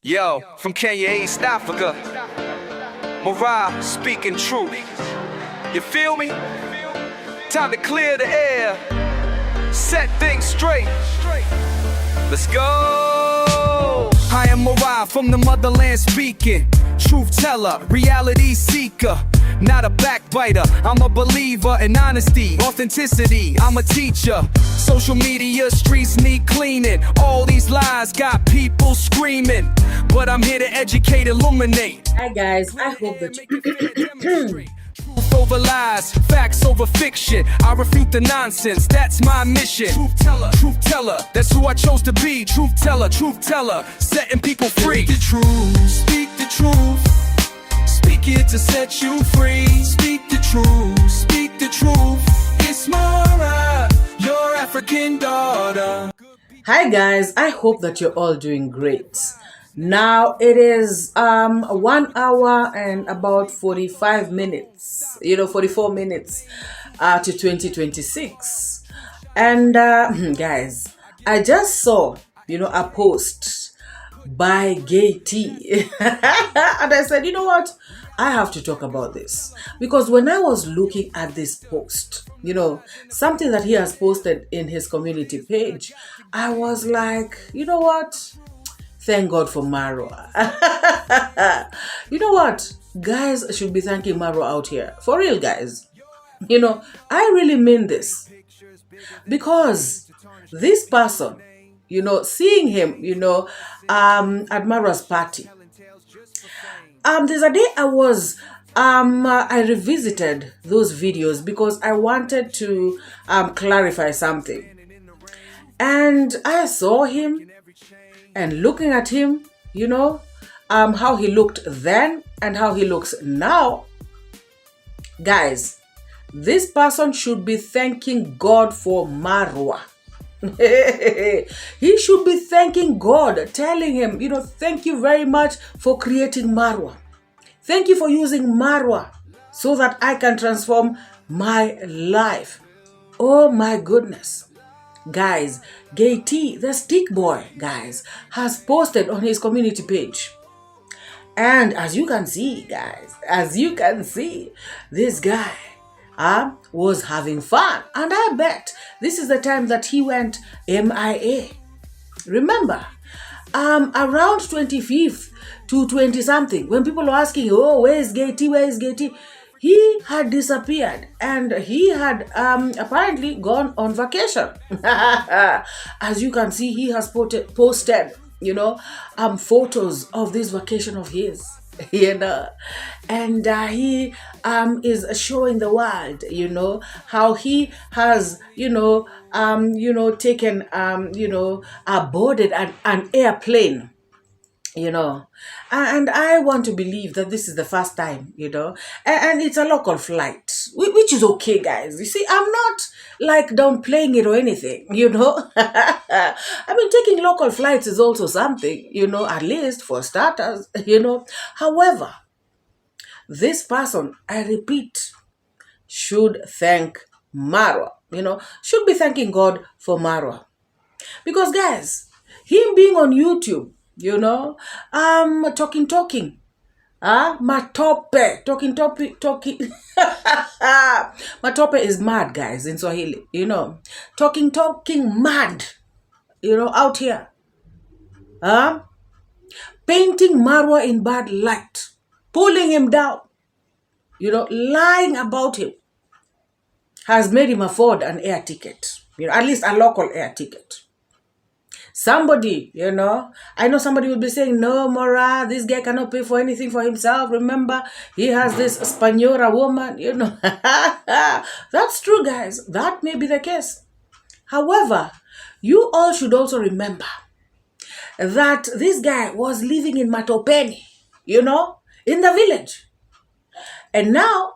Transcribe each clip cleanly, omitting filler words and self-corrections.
Yo, from Kenya, East Africa, MORAA speaking truth. You feel me? Time to clear the air, set things straight. Let's go. I am MORAA from the motherland speaking. Truth teller, reality seeker. Not a backbiter, I'm a believer in honesty, authenticity, I'm a teacher. Social media, streets need cleaning. All these lies got people screaming, but I'm here to educate, illuminate. Hi guys, I hope that Truth over lies, facts over fiction. I refute the nonsense, that's my mission. Truth teller, that's who I chose to be. Truth teller, setting people free. Speak the truth, speak the truth. Speak it to set you free. Speak the truth. It's Marwa, your African daughter. Hi guys, I hope that you're all doing great. Now it is 1 hour and about 45 minutes, 44 minutes to 2026. And guys, I just saw a post by Gaty and I said, you know what, I have to talk about this, because when I was looking at this post, something that he has posted in his community page, I was like, you know what, thank God for Marwa. You know what, guys should be thanking Marwa out here, for real guys. I really mean this, because this person, seeing him, at Marwa's party. There's a day I revisited those videos because I wanted to clarify something. And I saw him and looking at him, how he looked then and how he looks now. Guys, this person should be thanking God for Marwa. He should be thanking God, telling him, thank you very much for creating Marwa. Thank you for using Marwa so that I can transform my life. Oh my goodness. Guys, Gaty, the stick boy, guys, has posted on his community page. And as you can see, guys, this guy was having fun. And I bet this is the time that he went MIA. Remember, around 25th to 20 something, when people were asking, oh, where is Gaty? He had disappeared and he had apparently gone on vacation. As you can see, he has posted photos of this vacation of his. And he is showing the world, how he has, taken, boarded an airplane, and I want to believe that this is the first time, and it's a local flight, which is okay, guys. You see, I'm not like downplaying it or anything, I mean, taking local flights is also something, at least for starters, However, this person, I repeat, should thank Marwa, should be thanking God for Marwa. Because, guys, him being on YouTube, talking, matope, talking. Matope is mad, guys, in Swahili, talking mad, out here, painting Marwa in bad light, pulling him down, lying about him, has made him afford an air ticket, at least a local air ticket. Somebody, I know somebody will be saying, no, MORAA, this guy cannot pay for anything for himself. Remember, he has this Spaniora woman, That's true, guys. That may be the case. However, you all should also remember that this guy was living in Matopeni, in the village. And now,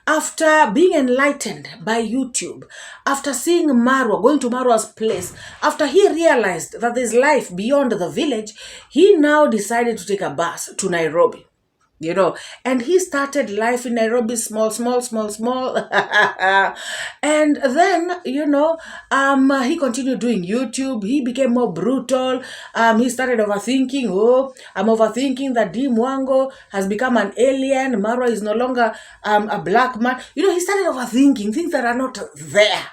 after being enlightened by YouTube, after seeing Marwa, going to Marwa's place, after he realized that there's life beyond the village, he now decided to take a bus to Nairobi. And he started life in Nairobi, small, small, small, small. And then, he continued doing YouTube. He became more brutal. He started overthinking. Oh, I'm overthinking that D. Mwango has become an alien. Marwa is no longer a black man. He started overthinking things that are not there.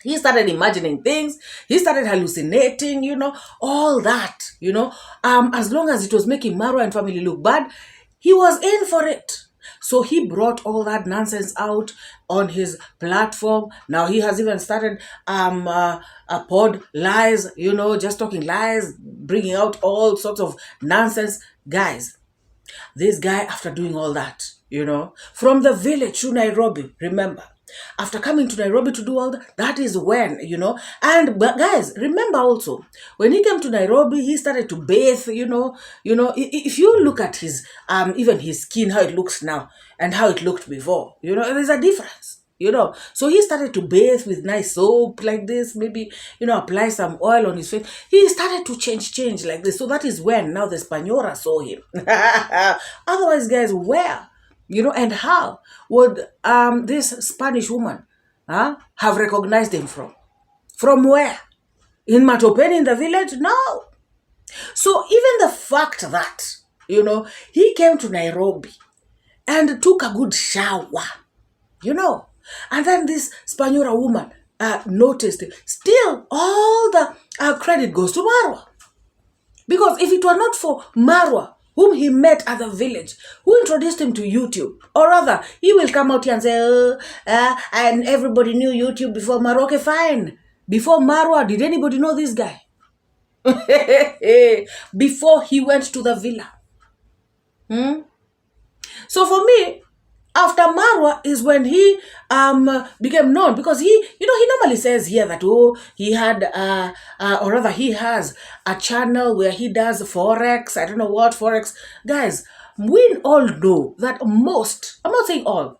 He started imagining things. He started hallucinating, all that, as long as it was making Marwa and family look bad, he was in for it. So he brought all that nonsense out on his platform. Now he has even started a pod lies, just talking lies, bringing out all sorts of nonsense. Guys, this guy, after doing all that, from the village to Nairobi, remember, after coming to Nairobi to do all that is when, but guys, remember also, when he came to Nairobi, he started to bathe, if you look at his, even his skin, how it looks now and how it looked before, there's a difference. So he started to bathe with nice soap like this, maybe, apply some oil on his face. He started to change like this. So that is when now the Spaniora saw him. Otherwise, guys, where, and how would this Spanish woman have recognized him from? From where? In Matopeni in the village? No. So even the fact that, he came to Nairobi and took a good shower, and then this Spaniora woman noticed it. Still, all the credit goes to Marwa. Because if it were not for Marwa, whom he met at the village, who introduced him to YouTube, or rather, he will come out here and say, and everybody knew YouTube before Marwa. Okay, fine. Before Marwa, did anybody know this guy? Before he went to the villa. So for me, after Marwa is when he became known, because he normally says here that, he had, or rather he has a channel where he does Forex. I don't know what Forex. Guys, we all know that most, I'm not saying all,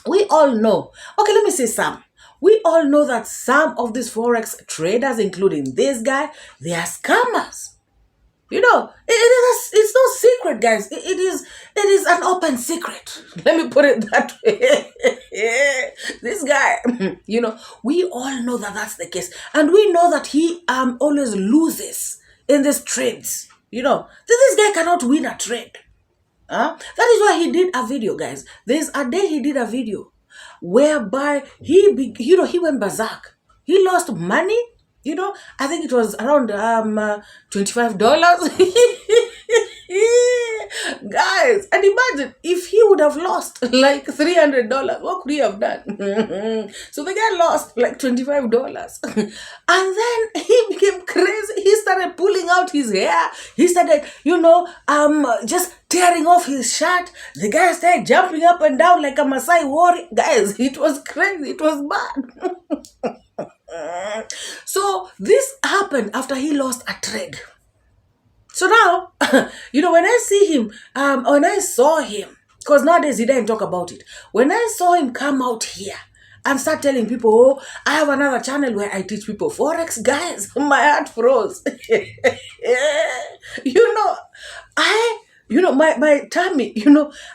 we all know. Okay, let me say some. We all know that some of these Forex traders, including this guy, they are scammers. It's no secret, guys. It is an open secret. Let me put it that way. This guy, we all know that that's the case. And we know that he always loses in these trades. This guy cannot win a trade. That is why he did a video, guys. There's a day he did a video whereby he went berserk. He lost money. I think it was around $25. Guys, and imagine if he would have lost like $300, what could he have done? So the guy lost like $25. And then he became crazy. He started pulling out his hair. He started, just tearing off his shirt. The guy started jumping up and down like a Maasai warrior. Guys, it was crazy. It was bad. So this happened after he lost a trade. So now, when I see him, when I saw him, because nowadays he didn't talk about it. When I saw him come out here and start telling people, I have another channel where I teach people Forex, guys, my heart froze. My tummy,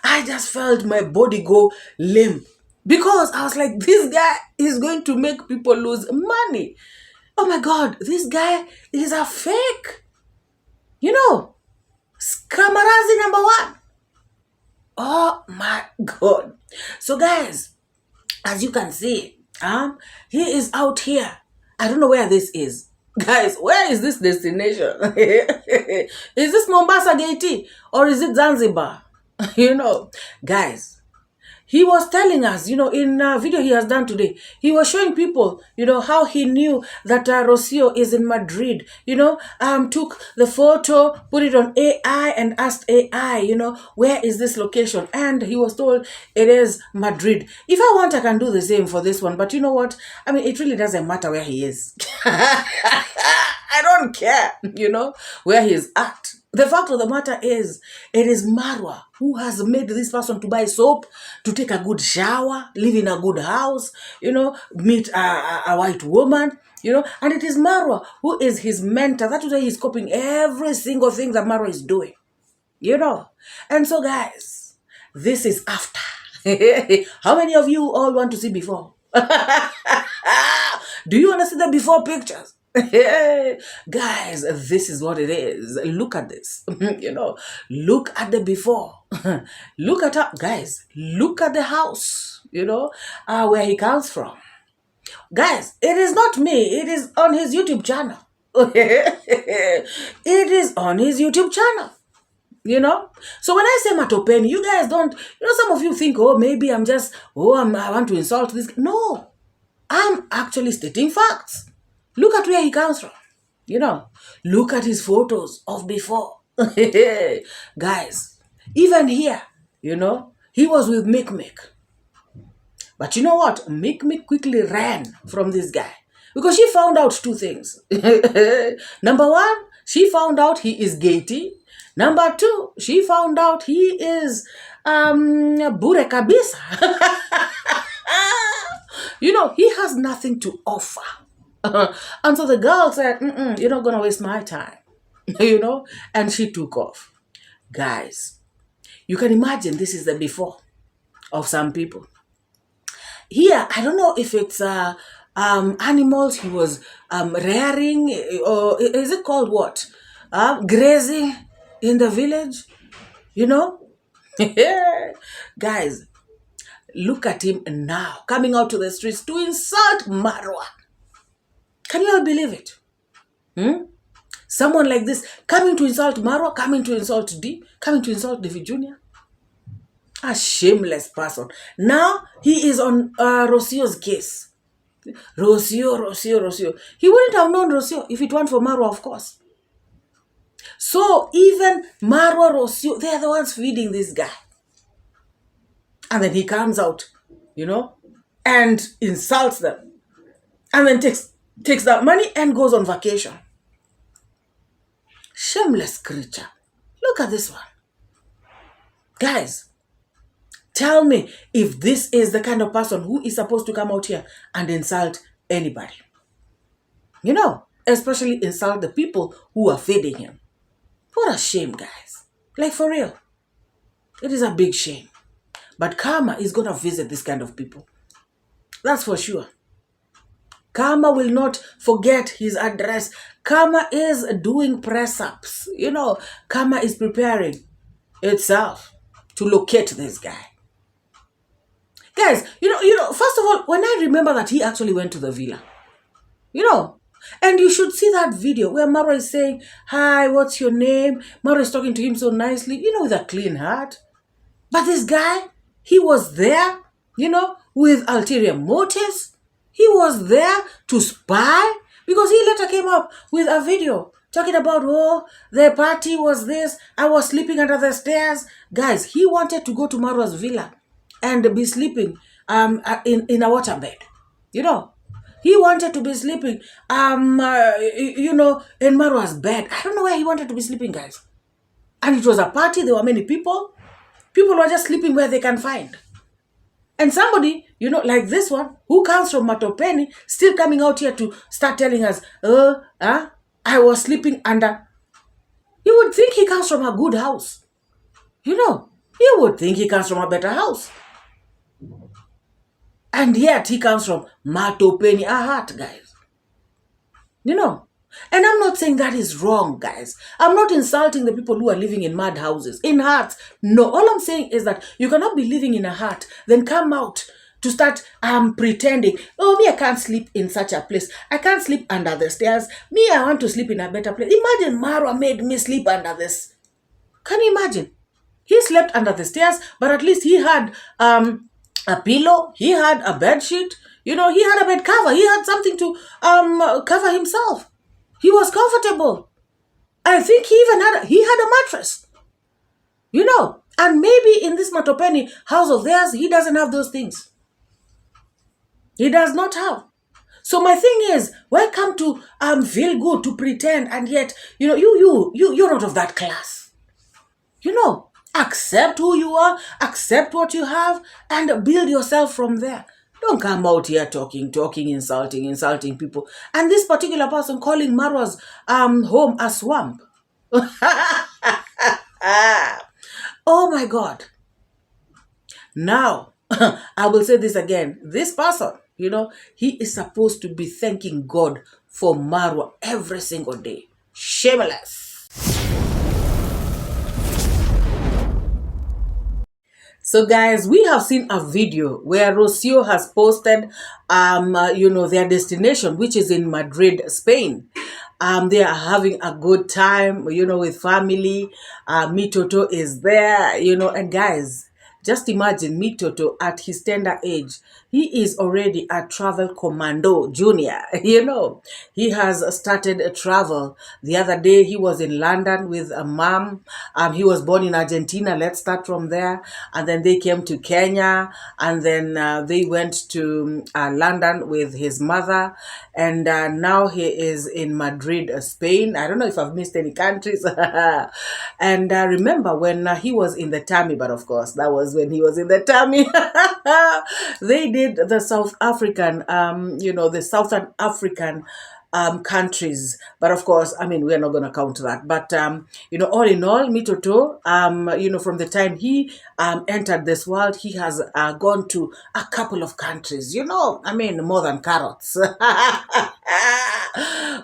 I just felt my body go limp. Because I was like, this guy is going to make people lose money. Oh my God, this guy is a fake. Scamarazi number one. Oh my God. So guys, as you can see, he is out here. I don't know where this is. Guys, where is this destination? Is this Mombasa Gaty or is it Zanzibar? Guys, he was telling us, in a video he has done today, he was showing people, how he knew that Rosie is in Madrid, took the photo, put it on AI and asked AI, where is this location? And he was told it is Madrid. If I want, I can do the same for this one. But you know what? I mean, it really doesn't matter where he is. I don't care, where he is at. The fact of the matter is, it is Marwa who has made this person to buy soap, to take a good shower, live in a good house, meet a white woman, and it is Marwa who is his mentor. That's why he's copying every single thing that Marwa is doing. you know. And so, guys, this is after. How many of you all want to see before? Do you want to see the before pictures? Guys, this is what it is. Look at this. You know, look at the before. Look at how, guys, look at the house, you know, where he comes from. Guys, it is not me. It is on his YouTube channel. It is on his YouTube channel. You know, so when I say Matopeni, you guys don't, you know, some of you think, oh, maybe I'm just, I want to insult this. No, I'm actually stating facts. Look at where he comes from. You know, look at his photos of before. Guys, even here, you know, he was with Mick. But you know what? Mick quickly ran from this guy because she found out two things. Number one, she found out he is Gaty. Number two, she found out he is Bure Kabisa. You know, he has nothing to offer. And so the girl said, you're not going to waste my time. You know, and she took off. Guys, you can imagine this is the before of some people. Here, I don't know if it's animals he was rearing, or is it called what? Grazing in the village, you know? Guys, look at him now, coming out to the streets to insult Marwa. Can you all believe it? Someone like this, coming to insult Marwa, coming to insult D, coming to insult David Jr., a shameless person. Now he is on Rosie's case. Rosie. He wouldn't have known Rosie if it weren't for Marwa, of course. So even Marwa, Rosie, they are the ones feeding this guy. And then he comes out, you know, and insults them. And then takes that money and goes on vacation. Shameless creature. Look at this one. Guys, tell me if this is the kind of person who is supposed to come out here and insult anybody. You know, especially insult the people who are feeding him. What a shame, guys. Like, for real. It is a big shame. But karma is going to visit this kind of people. That's for sure. Karma will not forget his address. Karma is doing press-ups. You know, karma is preparing itself to locate this guy. Guys, you know, first of all, when I remember that he actually went to the villa, you know, and you should see that video where Maro is saying, hi, what's your name? Maro is talking to him so nicely, you know, with a clean heart. But this guy, he was there, you know, with ulterior motives. He was there to spy because he later came up with a video talking about, oh, the party was this. I was sleeping under the stairs. Guys, he wanted to go to Marwa's villa and be sleeping in a waterbed. You know, he wanted to be sleeping, you know, in Marwa's bed. I don't know where he wanted to be sleeping, guys. And it was a party. There were many people. People were just sleeping where they can find. And somebody, you know, like this one, who comes from Matopeni, still coming out here to start telling us, I was sleeping under. You would think he comes from a good house. You know, you would think he comes from a better house. And yet he comes from Matopeni, a hut, guys. You know, and I'm not saying that is wrong, guys. I'm not insulting the people who are living in mud houses, in huts. No, all I'm saying is that you cannot be living in a hut, then come out to start pretending, oh, me, I can't sleep in such a place. I can't sleep under the stairs. Me, I want to sleep in a better place. Imagine Marwa made me sleep under this. Can you imagine? He slept under the stairs, but at least he had a pillow. He had a bed sheet. You know, he had a bed cover. He had something to cover himself. He was comfortable. I think he even had a mattress. You know, and maybe in this Matopeni house of theirs, he doesn't have those things. He does not have. So my thing is, welcome to feel good, to pretend, and yet, you know, you're not of that class. You know, accept who you are, accept what you have, and build yourself from there. Don't come out here talking, insulting people. And this particular person calling Marwa's home a swamp. my God. Now, I will say this again. This person, he is supposed to be thanking God for Marwa every single day. Shameless. So guys, we have seen a video where Rosie has posted, their destination, which is in Madrid, Spain. They are having a good time, with family. Mitoto is there, and guys, just imagine Mitoto at his tender age. He is already a travel commando junior. He has started a travel. The other day, he was in London with a mom. He was born in Argentina. Let's start from there. And then they came to Kenya. And then they went to London with his mother. And now he is in Madrid, Spain. I don't know if I've missed any countries. And remember when he was in the tummy, but of course, that was when he was in the tummy. They did the South African, the Southern African countries. But of course, we're not going to count that. But, all in all, Mitoto, from the time he entered this world, he has gone to a couple of countries, more than carrots.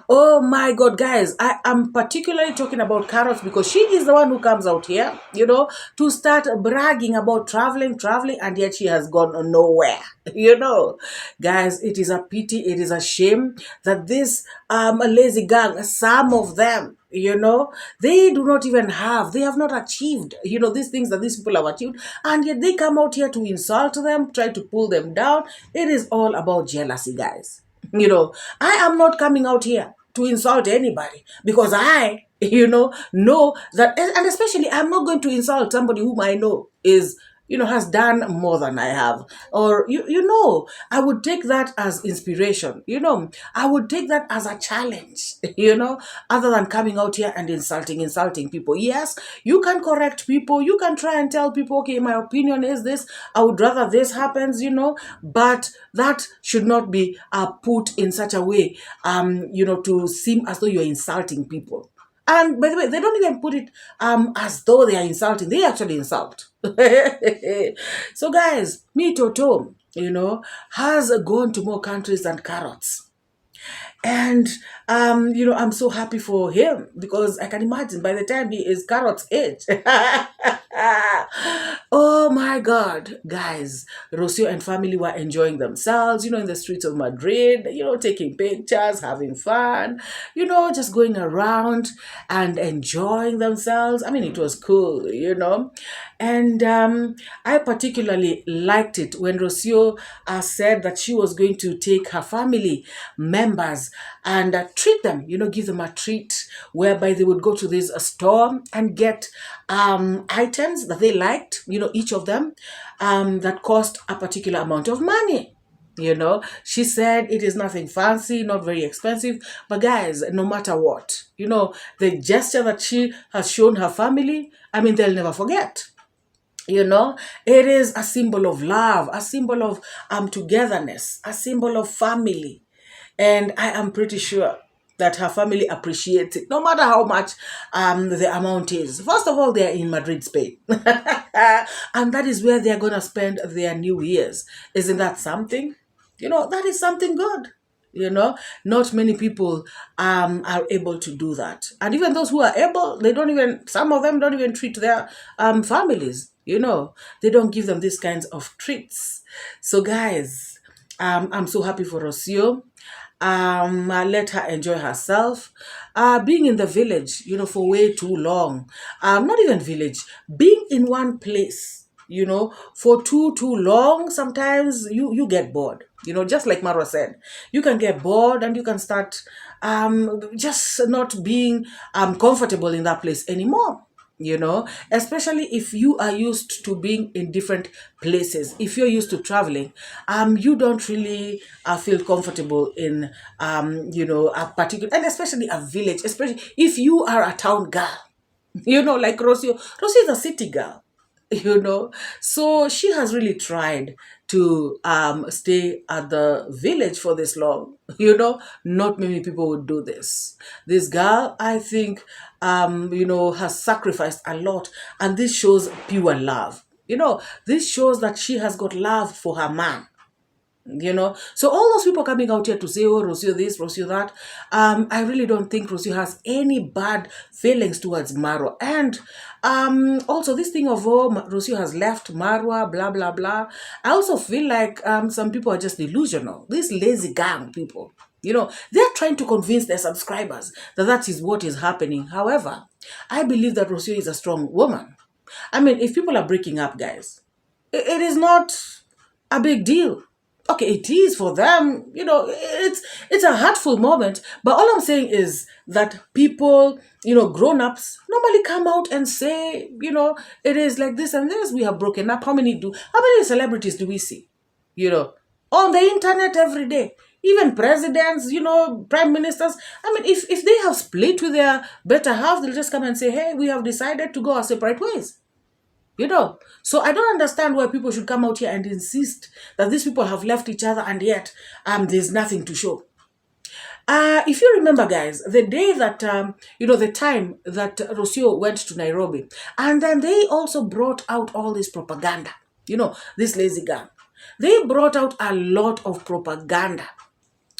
Oh my God, guys, I am particularly talking about carrots because she is the one who comes out here, to start bragging about traveling, and yet she has gone nowhere. Guys, it is a pity, it is a shame that this lazy gang, some of them, they do not even they have not achieved, these things that these people have achieved, and yet they come out here to insult them, try to pull them down. It is all about jealousy, guys. I am not coming out here to insult anybody because I, know that, and especially I'm not going to insult somebody whom I know is, has done more than I have. Or, I would take that as inspiration. I would take that as a challenge, other than coming out here and insulting people. Yes, you can correct people. You can try and tell people, okay, my opinion is this. I would rather this happens, but that should not be put in such a way, to seem as though you're insulting people. And by the way, they don't even put it as though they are insulting. They actually insult. So guys, Mitoto, has gone to more countries than carrots. And, I'm so happy for him because I can imagine by the time he is carrot's age. Oh my God, guys, Rosie and family were enjoying themselves, in the streets of Madrid, taking pictures, having fun, just going around and enjoying themselves. It was cool, And I particularly liked it when Rosie said that she was going to take her family members and treat them, give them a treat whereby they would go to this store and get items that they liked, each of them, that cost a particular amount of money. She said it is nothing fancy, not very expensive, but guys, no matter what, the gesture that she has shown her family, they'll never forget. It is a symbol of love, a symbol of togetherness, a symbol of family. And I am pretty sure that her family appreciates it, no matter how much the amount is. First of all, they are in Madrid, Spain. And that is where they are going to spend their New Year's. Isn't that something? That is something good. Not many people are able to do that. And even those who are able, some of them don't even treat their families. They don't give them these kinds of treats. So guys, I'm so happy for Rosie. Let her enjoy herself. Being in the village, for way too long. Not even village, being in one place, for too long, sometimes you get bored. Just like Marwa said, you can get bored and you can start just not being comfortable in that place anymore. Especially if you are used to being in different places. If you're used to traveling, you don't really feel comfortable in, a particular, and especially a village, especially if you are a town girl, like Rosie. Rosie is a city girl. you know. So she has really tried to stay at the village for this long. You know, not many people would do this. This girl, I think, has sacrificed a lot, and this shows pure love. You know, this shows that she has got love for her man. You know, so all those people coming out here to say, oh, Rosie this, Rosie that, I really don't think Rosie has any bad feelings towards Maro. And also this thing of, oh, Rosie has left Marwa, blah blah blah, I also feel like some people are just delusional. These lazy gang people, you know, they're trying to convince their subscribers that that is what is happening. However, I believe that Rosie is a strong woman. I mean, if people are breaking up, guys, it is not a big deal. Okay, it is for them, you know, it's a hurtful moment, but all I'm saying is that people, you know, grown-ups normally come out and say, you know, it is like this and this, we have broken up. How many celebrities do we see, you know, on the internet every day? Even presidents, you know, prime ministers. I mean, if they have split with their better half, they'll just come and say, hey, we have decided to go our separate ways. You know, so I don't understand why people should come out here and insist that these people have left each other and yet there's nothing to show. If you remember, guys, the day that, the time that Rosie went to Nairobi, and then they also brought out all this propaganda, you know, this lazy gang. They brought out a lot of propaganda.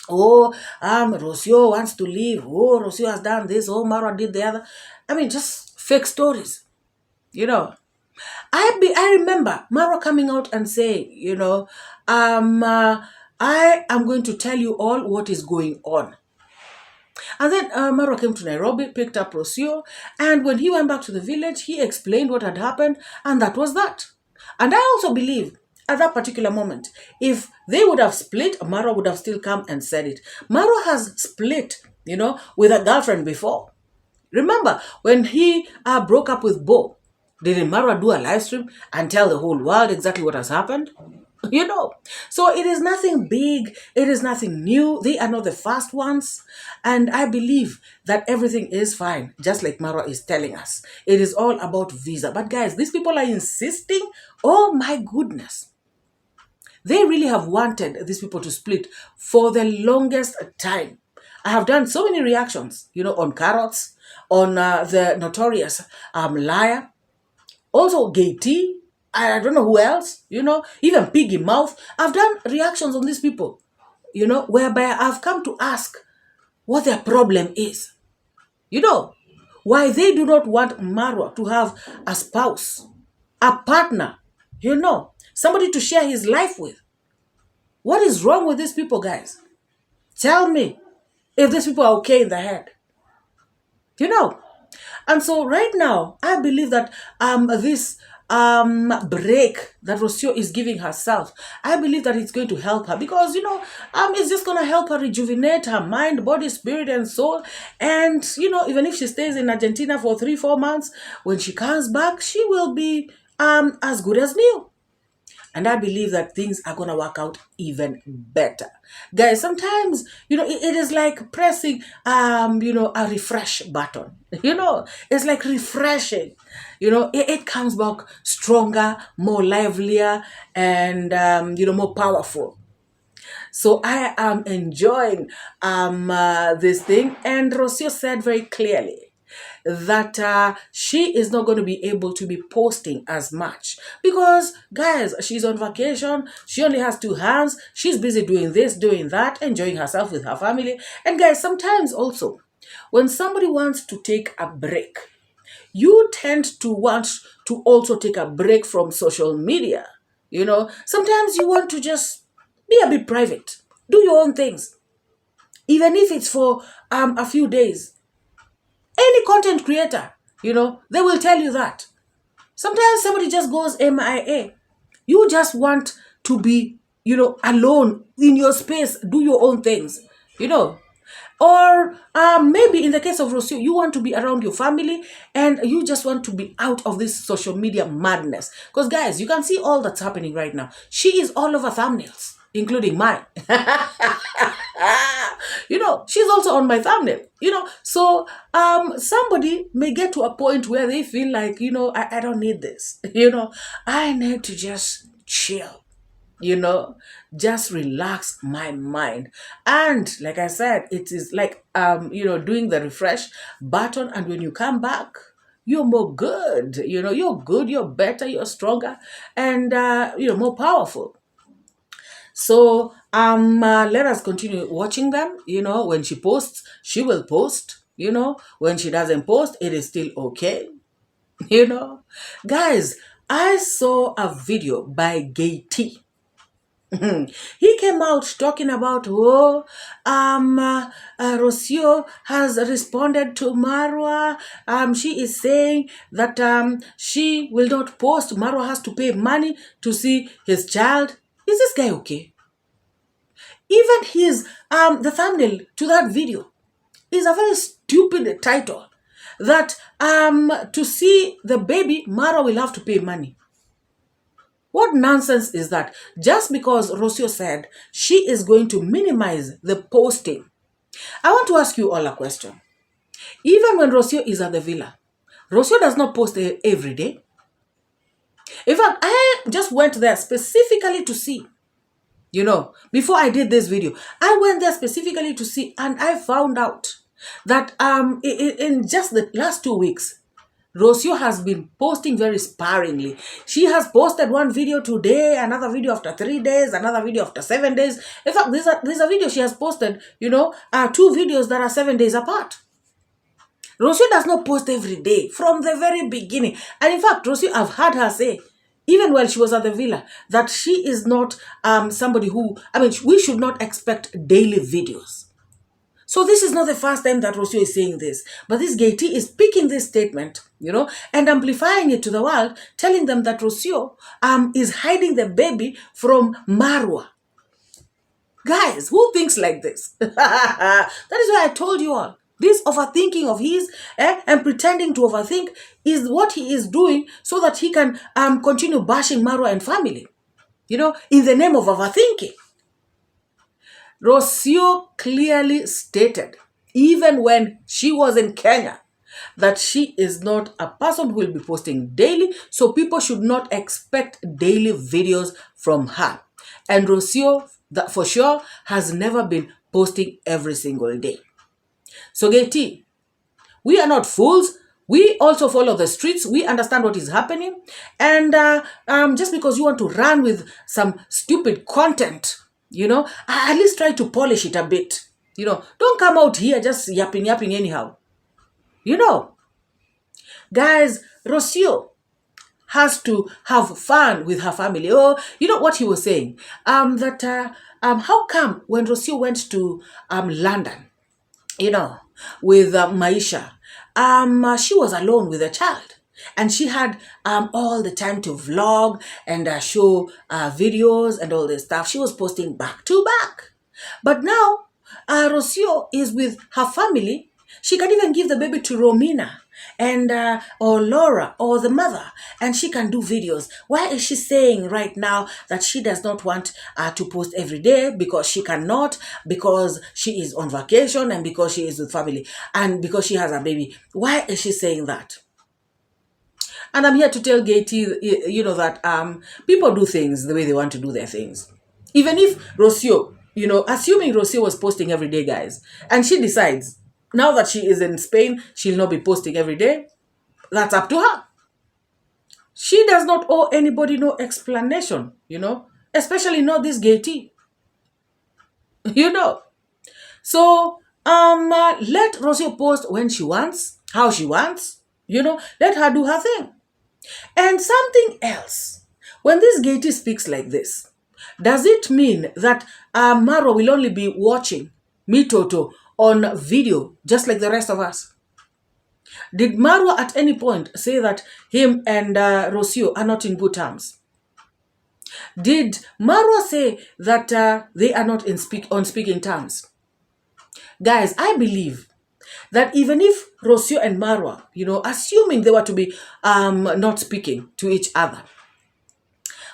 Oh, Rosie wants to leave. Oh, Rosie has done this. Oh, Marwa did the other. I mean, just fake stories, you know. I remember Maro coming out and saying, you know, I am going to tell you all what is going on. And then Maro came to Nairobi, picked up Rosie, and when he went back to the village, he explained what had happened, and that was that. And I also believe at that particular moment, if they would have split, Maro would have still come and said it. Maro has split, you know, with a girlfriend before. Remember when he broke up with Bo? Did Marwa do a live stream and tell the whole world exactly what has happened? You know, so it is nothing big. It is nothing new. They are not the first ones. And I believe that everything is fine, just like Marwa is telling us. It is all about visa. But guys, these people are insisting. Oh my goodness. They really have wanted these people to split for the longest time. I have done so many reactions, you know, on Carrots, on the notorious liar. Also, Gaty, I don't know who else, you know, even Piggy Mouth. I've done reactions on these people, you know, whereby I've come to ask what their problem is. You know, why they do not want Marwa to have a spouse, a partner, you know, somebody to share his life with. What is wrong with these people, guys? Tell me if these people are okay in the head. You know, and so right now, I believe that this break that Rosie is giving herself, I believe that it's going to help her because, you know, it's just going to help her rejuvenate her mind, body, spirit, and soul. And, you know, even if she stays in Argentina for 3-4 months, when she comes back, she will be as good as new. And I believe that things are going to work out even better. Guys, sometimes, you know, it is like pressing, a refresh button. You know, it's like refreshing. You know, it comes back stronger, more livelier, and, more powerful. So I am enjoying this thing. And Rosie said very clearly that she is not going to be able to be posting as much because, guys, she's on vacation. She only has 2 hands. She's busy doing this, doing that, enjoying herself with her family. And guys, sometimes also when somebody wants to take a break, you tend to want to also take a break from social media. You know, sometimes you want to just be a bit private, do your own things, even if it's for a few days. Any content creator, you know, they will tell you that. Sometimes somebody just goes MIA. You just want to be, you know, alone in your space, do your own things, you know. Or maybe in the case of Rosie, you want to be around your family and you just want to be out of this social media madness. Because guys, you can see all that's happening right now. She is all over thumbnails, including mine. She's also on my thumbnail, so somebody may get to a point where they feel like, I don't need this. I need to just chill, just relax my mind. And like I said, it is like doing the refresh button, and when you come back, you're more good. You're good, you're better, you're stronger, and you're more powerful. So let us continue watching them. When she posts, she will post. When she doesn't post, it is still okay. Guys, I saw a video by Gaty. He came out talking about, Rosie has responded to Marwa. She is saying that she will not post. Marwa has to pay money to see his child. Is this guy okay? Even his the thumbnail to that video is a very stupid title, that to see the baby, Maro will have to pay money. What nonsense is that? Just because Rosie said she is going to minimize the posting. I want to ask you all a question. Even when Rosie is at the villa, Rosie does not post every day. In fact, I just went there specifically to see. Before I did this video, I went there specifically to see, and I found out that in just the last 2 weeks, Rosie has been posting very sparingly. She has posted one video today, another video after 3 days, another video after 7 days. In fact, there's a video she has posted, 2 videos that are 7 days apart. Rosie does not post every day from the very beginning. And in fact, Rosie, I've heard her say, even while she was at the villa, that she is not somebody who, we should not expect daily videos. So this is not the first time that Rosie is saying this, but this Gaty is picking this statement, and amplifying it to the world, telling them that Rosie is hiding the baby from Marwa. Guys, who thinks like this? That is why I told you all. This overthinking of his and pretending to overthink is what he is doing so that he can continue bashing Marwa and family, in the name of overthinking. Rosie clearly stated, even when she was in Kenya, that she is not a person who will be posting daily, so people should not expect daily videos from her. And Rosie, that for sure, has never been posting every single day. So Gaty, we are not fools. We also follow the streets. We understand what is happening. And just because you want to run with some stupid content, at least try to polish it a bit. Don't come out here just yapping anyhow. Guys, Rosie has to have fun with her family. Oh, you know what he was saying? That how come when Rosie went to London, with Maisha, she was alone with a child, and she had all the time to vlog and show videos and all this stuff. She was posting back to back. But now Rosie is with her family. She can even give the baby to Romina and or Laura or the mother, and she can do videos. Why is she saying right now that she does not want to post every day? Because she cannot, because she is on vacation, and because she is with family, and because she has a baby. Why is she saying that? And I'm here to tell Gaty, that people do things the way they want to do their things. Even if Rosie, assuming Rosie was posting every day, guys, and she decides now that she is in Spain, she'll not be posting every day. That's up to her. She does not owe anybody no explanation, especially not this Gaty. So, let Rosie post when she wants, how she wants, let her do her thing. And something else, when this Gaty speaks like this, does it mean that Maro will only be watching me Toto on video just like the rest of us? Did Marwa at any point say that him and Rosie are not in good terms? Did Marwa say that they are not on speaking terms? Guys, I believe that even if Rosie and Marwa, assuming they were to be not speaking to each other,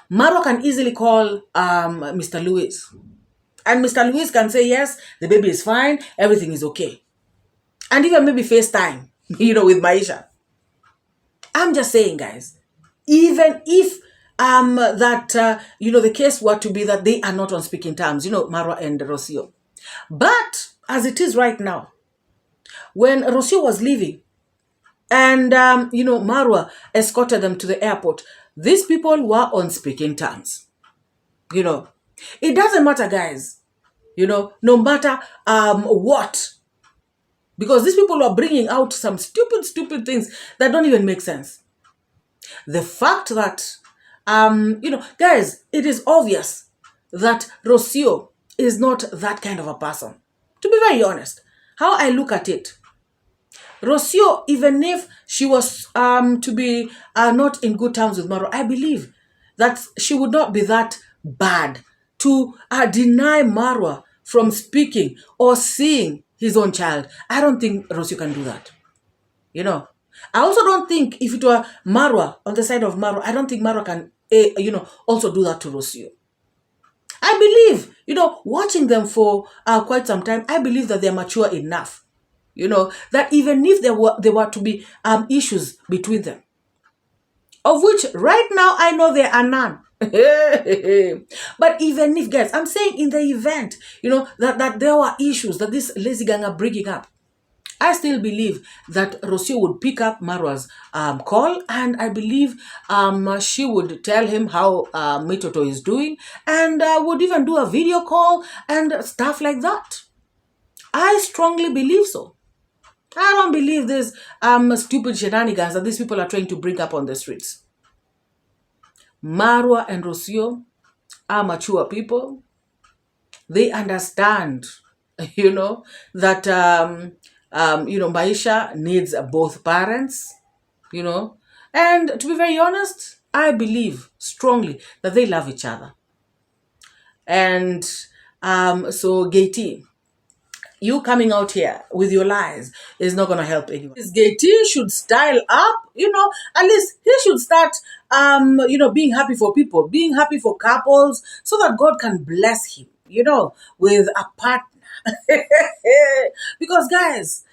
Marwa can easily call Mr. Lewis And Mr. Lewis can say, yes, the baby is fine, everything is okay. And even maybe FaceTime, with Maisha. I'm just saying, guys, even if the case were to be that they are not on speaking terms, Marwa and Rosie. But as it is right now, when Rosie was leaving and, Marwa escorted them to the airport, these people were on speaking terms. It doesn't matter, guys, no matter what. Because these people are bringing out some stupid things that don't even make sense. The fact that, guys, it is obvious that Rosie is not that kind of a person. To be very honest, how I look at it, Rosie, even if she was to be not in good terms with Maro, I believe that she would not be that bad to deny Marwa from speaking or seeing his own child. I don't think Rosie can do that. I also don't think if it were Marwa on the side of Maro, I don't think Marwa can, also do that to Rosie. I believe, watching them for quite some time, I believe that they're mature enough, that even if there were to be issues between them, of which right now I know there are none. But even if, guys, I'm saying in the event, that there were issues that this lazy gang are bringing up, I still believe that Rosie would pick up Marwa's call, and I believe she would tell him how Mitoto is doing, and would even do a video call and stuff like that. I strongly believe so. I don't believe this stupid shenanigans that these people are trying to bring up on the streets. Marwa and Rosie are mature people. They understand, that Maisha needs both parents, and to be very honest, I believe strongly that they love each other. And so Gaty, you coming out here with your lies is not going to help anyone. Gaty should style up, at least he should start, being happy for people, being happy for couples, so that God can bless him, with a partner. Because, guys,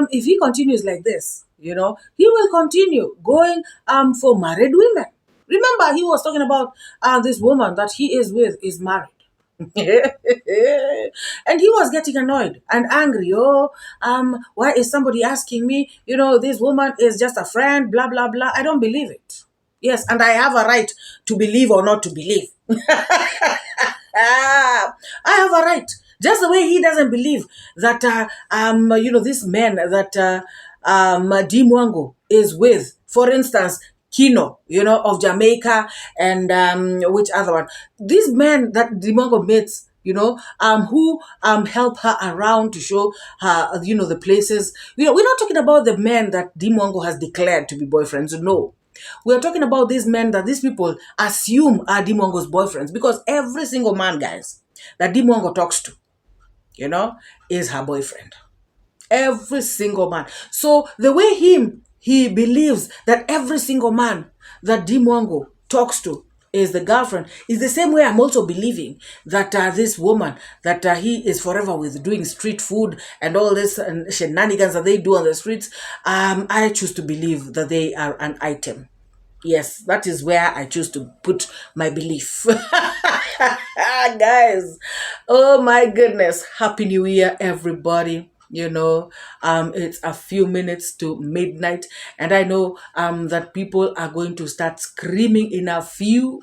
if he continues like this, he will continue going for married women. Remember, he was talking about this woman that he is with is married. And he was getting annoyed and angry. Why is somebody asking me, this woman is just a friend, blah, blah, blah. I don't believe it. Yes, and I have a right to believe or not to believe. I have a right. Just the way he doesn't believe that, this man that 𝐷𝐿 is with, for instance, Kino, of Jamaica, and which other one? This man that 𝐷𝐿 meets, who help her around to show her, the places. We're not talking about the men that 𝐷𝐿 has declared to be boyfriends. No. We're talking about these men that these people assume are 𝐷𝐿's boyfriends, because every single man, guys, that 𝐷𝐿 talks to, is her boyfriend. Every single man. So the way he believes that every single man that 𝐷𝐿 talks to is the girlfriend is the same way I'm also believing that this woman that he is forever with, doing street food and all this and shenanigans that they do on the streets, I choose to believe that they are an item. Yes, that is where I choose to put my belief. Guys, oh my goodness. Happy New Year, everybody. It's a few minutes to midnight, and I know that people are going to start screaming in a few,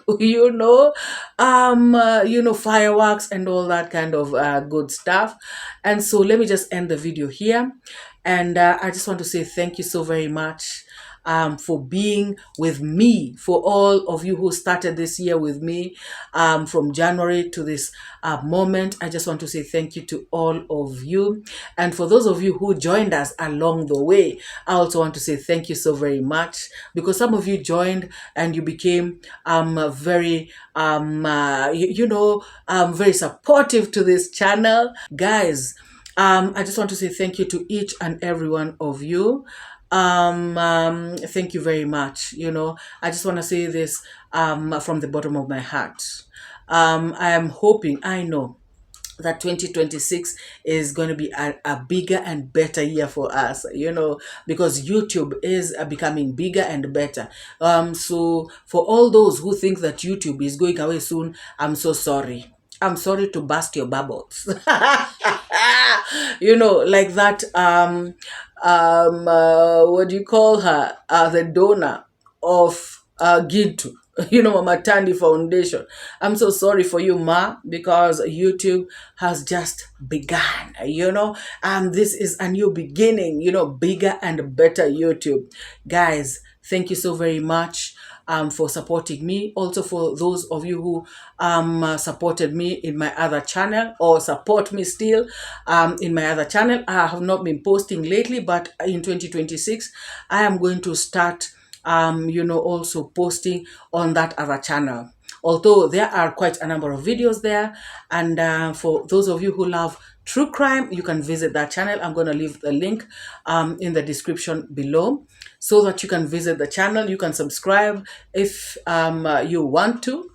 fireworks and all that kind of good stuff. And so let me just end the video here. And I just want to say thank you so very much for being with me, for all of you who started this year with me from January to this moment. I just want to say thank you to all of you. And for those of you who joined us along the way, I also want to say thank you so very much, because some of you joined and you became very, very supportive to this channel. Guys, I just want to say thank you to each and every one of you. Thank you very much. I just want to say this from the bottom of my heart. I am hoping, I know that 2026 is going to be a bigger and better year for us, because YouTube is becoming bigger and better. So for all those who think that YouTube is going away soon, I'm so sorry. I'm sorry to burst your bubbles. Like that, what do you call her? The donor of Gitu, Mama Tandy Foundation. I'm so sorry for you, Ma, because YouTube has just begun, this is a new beginning, bigger and better YouTube. Guys, thank you so very much for supporting me. Also for those of you who supported me in my other channel or support me still in my other channel. I have not been posting lately, but in 2026, I am going to start also posting on that other channel. Although there are quite a number of videos there, and for those of you who love true crime, you can visit that channel. I'm going to leave the link in the description below so that you can visit the channel. You can subscribe if you want to,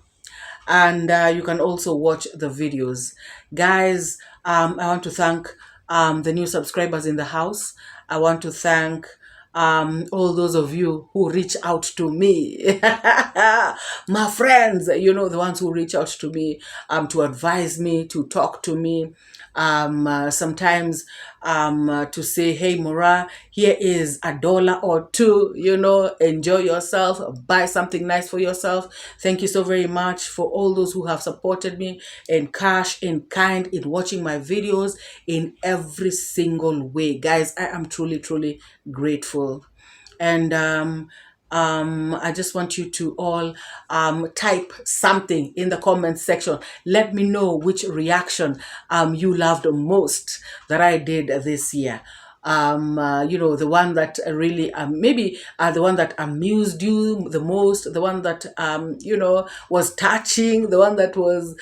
and you can also watch the videos. Guys, I want to thank the new subscribers in the house. I want to thank all those of you who reach out to me, my friends, the ones who reach out to me to advise me, to talk to me, sometimes to say, hey, MORAA, here is $1 or $2, enjoy yourself, buy something nice for yourself. Thank you so very much for all those who have supported me in cash, in kind, in watching my videos, in every single way. Guys, I am truly, truly grateful. And I just want you to all type something in the comment section. Let me know which reaction you loved most that I did this year. The one that really maybe the one that amused you the most, the one that was touching, the one that was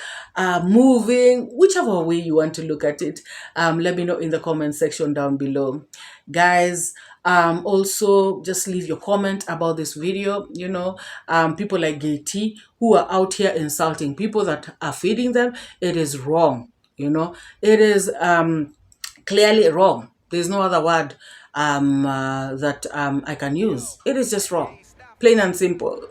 moving, whichever way you want to look at it. Let me know in the comment section down below. Guys, also just leave your comment about this video. People like Gaty who are out here insulting people that are feeding them, it is wrong. It is clearly wrong. There's no other word that I can use. It is just wrong. Plain and simple.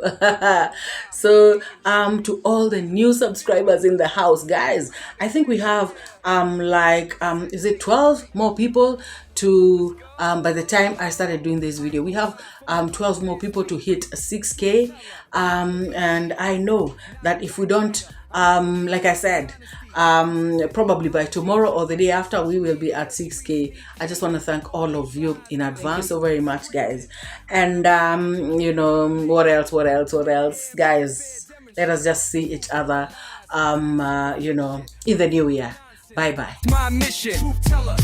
So to all the new subscribers in the house, guys, I think we have is it 12 more people to by the time I started doing this video. We have 12 more people to hit 6K, and I know that if we don't like I said, probably by tomorrow or the day after, we will be at 6K. I just want to thank all of you in advance so very much, guys. And what else, guys? Let us just see each other in the new year. Bye-bye. My mission, truth teller,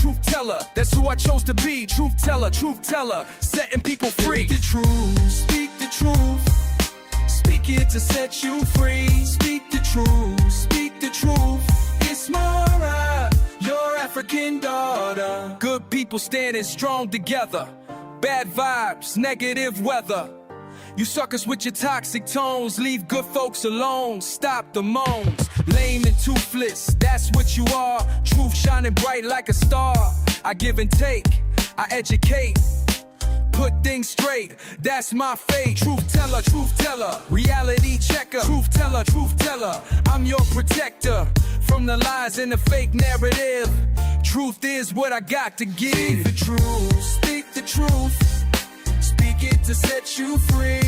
that's who I chose to be. Truth teller, setting people free. Speak the truth, speak it to set you free. Speak the truth, it's MORAA, your African daughter. Good people standing strong together, bad vibes, negative weather. You suckers with your toxic tones, leave good folks alone, stop the moans. Lame and toothless, that's what you are. Truth shining bright like a star. I give and take, I educate, put things straight, that's my fate. Truth teller, reality checker. Truth teller, I'm your protector from the lies and the fake narrative. Truth is what I got to give. Speak the truth, speak it to set you free.